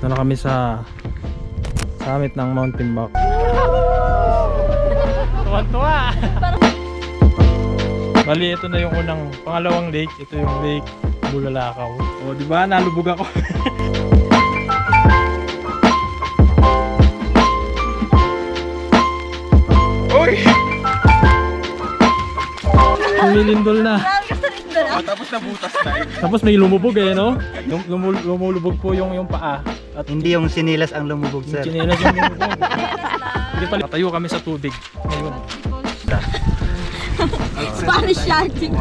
Dito na kami sa summit ng Mount Timbak. Tuwan-tuwa! Bali, ito na yung pangalawang lake. Ito yung lake Bulalakaw. O, di ba? Nalubog ako. Uy! Lumilindol na. Tapos nabutas na eh. Tapos may lumubog eh, no? Lumulubog po yung paa. At Hindi yung sinilas ang lumubog, sir. chinelas yung lumubog. Hindi pala. Tayo kami sa tubig. Ngayon. Spanish sharding.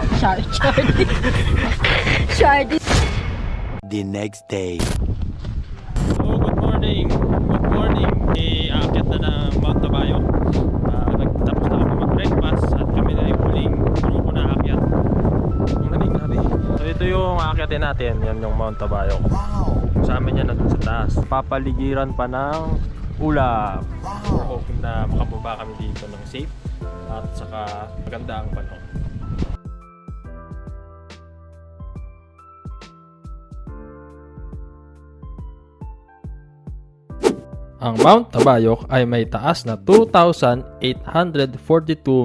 Sharding. The next day. Oh, good morning. Good morning. Aakyat na ng Mount Tabayoc. Nagtapos na kami mag-breakfast at kami na yung huling grupo na aakyat. Ang lamig, grabe. So ito yung aakyatin natin. Yan yung Mount Tabayoc. Sa amin yan nandun sa taas. Papaligiran pa ng ulap. We're hoping na makababa kami dito ng safe at saka maganda ang panahon. Ang Mount Tabayok ay may taas na 2,842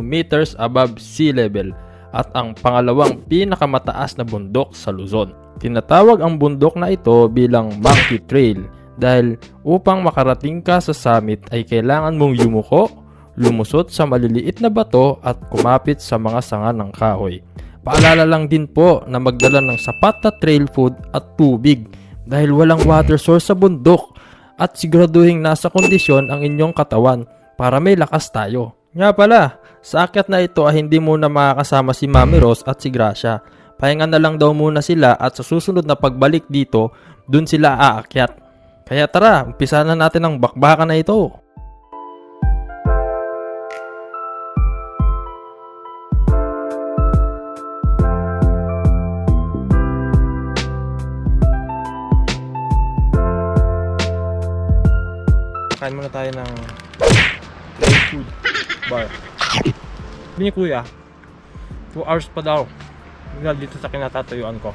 meters above sea level at ang pangalawang pinakamataas na bundok sa Luzon. Tinatawag ang bundok na ito bilang Monkey Trail dahil upang makarating ka sa summit ay kailangan mong yumuko, lumusot sa maliliit na bato at kumapit sa mga sanga ng kahoy. Paalala lang din po na magdala ng sapat na trail food at tubig dahil walang water source sa bundok. At siguraduhin nasa kondisyon ang inyong katawan para may lakas tayo. Nga pala, sa akyat na ito ay hindi muna makakasama si Mami Rose at si Gracia. Pahinga na lang daw muna sila at sa susunod na pagbalik dito, dun sila aakyat. Kaya tara, umpisa na natin ang bakbakan na ito. Kain muna tayo ng trail food bar. Sabi ni kuya, 2 hours pa daw dito sa kinatatayuan ko.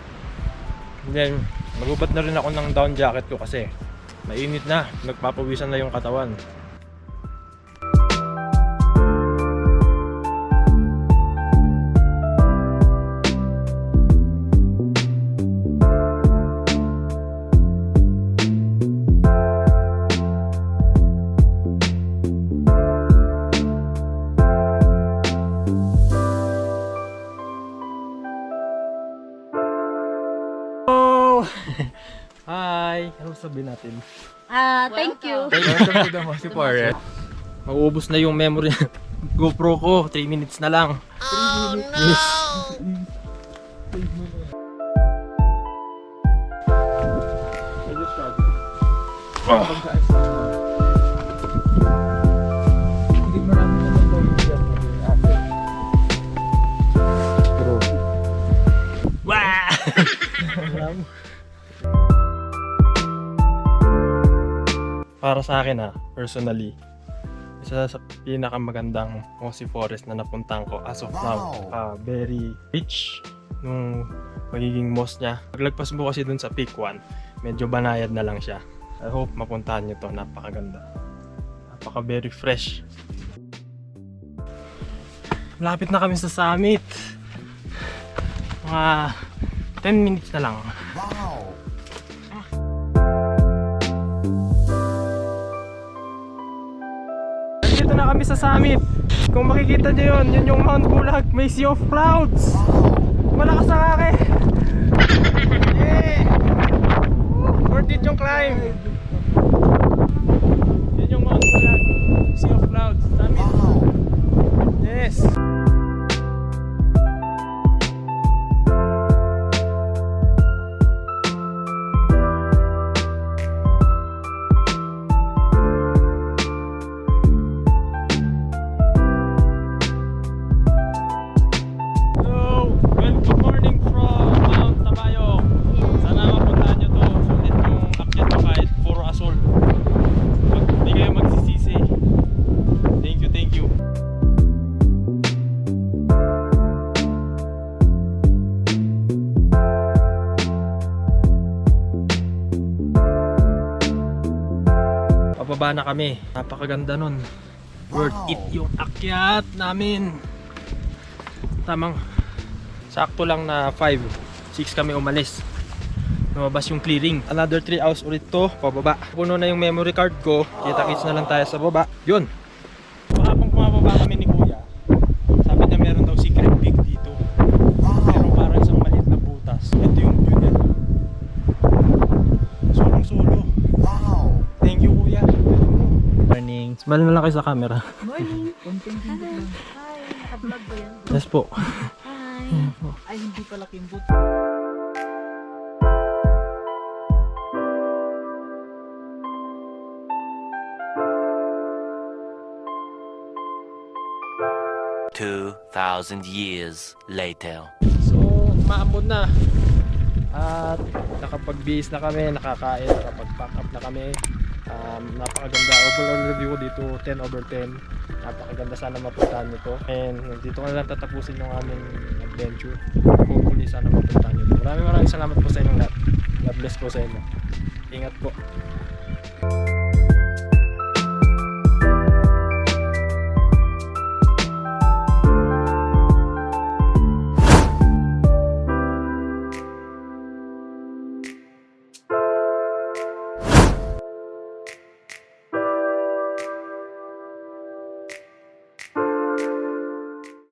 And then, magubad na rin ako ng down jacket ko kasi mainit na, nagpapawisan na yung katawan. Hi! Ano sabihin natin? Thank you. Welcome to the mossy forest. Mauubos na yung memory GoPro ko, 3 minutes na lang. 3 minutes? Yes. Hindi marami naman daw yung dyan. Pero wah! Para sa akin personally, isa sa pinakamagandang mossy forest na napuntahan ko as of now. Very rich nung magiging moss niya. Paglagpas mo kasi dun sa peak 1, medyo banayad na lang siya. I hope mapuntahan nyo to, napakaganda. Napaka very fresh. Malapit na kami sa summit. Mga 10 minutes na lang. Dito na kami sa summit. Kung makikita nyo yun yung Mount Pulag. May sea of clouds. Malakas ang akin. Yeah! Worth it yung climb. Yun yung Mount Pulag. Sea of clouds. Summit. Yes. Pababa na kami. Napakaganda nun. Worth it yung akyat namin. Tamang sakto lang na 5-6 kami umalis. Lumabas yung clearing. Another 3 hours ulit to, pababa. Puno na yung memory card ko. Kita-kits na lang tayo sa baba. Yun. Habang pumababa kami ni Kuya, sabi niya meron daw secret peak dito. Pero parang isang maliit na butas. Ito yung view niya. Solong-solo. Thank you, Kuya. Morning. Smile na lang kayo sa camera. Morning. Hi. Naka-vlog ko yan. Yes po. Hi. Ay, hindi pala kimbot. Two 2,000 years later. So, maambon na. At nakapag-base na kami, nakakain, nakapag-pack up na kami. Napakaganda. Overall review ko dito, 10/10. Napakaganda, sana mapuntahan nyo to. And dito ko na lang tatapusin yung aming adventure. Hopefully sana mapuntahan nyo to. Maraming salamat po sa inyong lahat. God bless po sa inyo. Ingat po.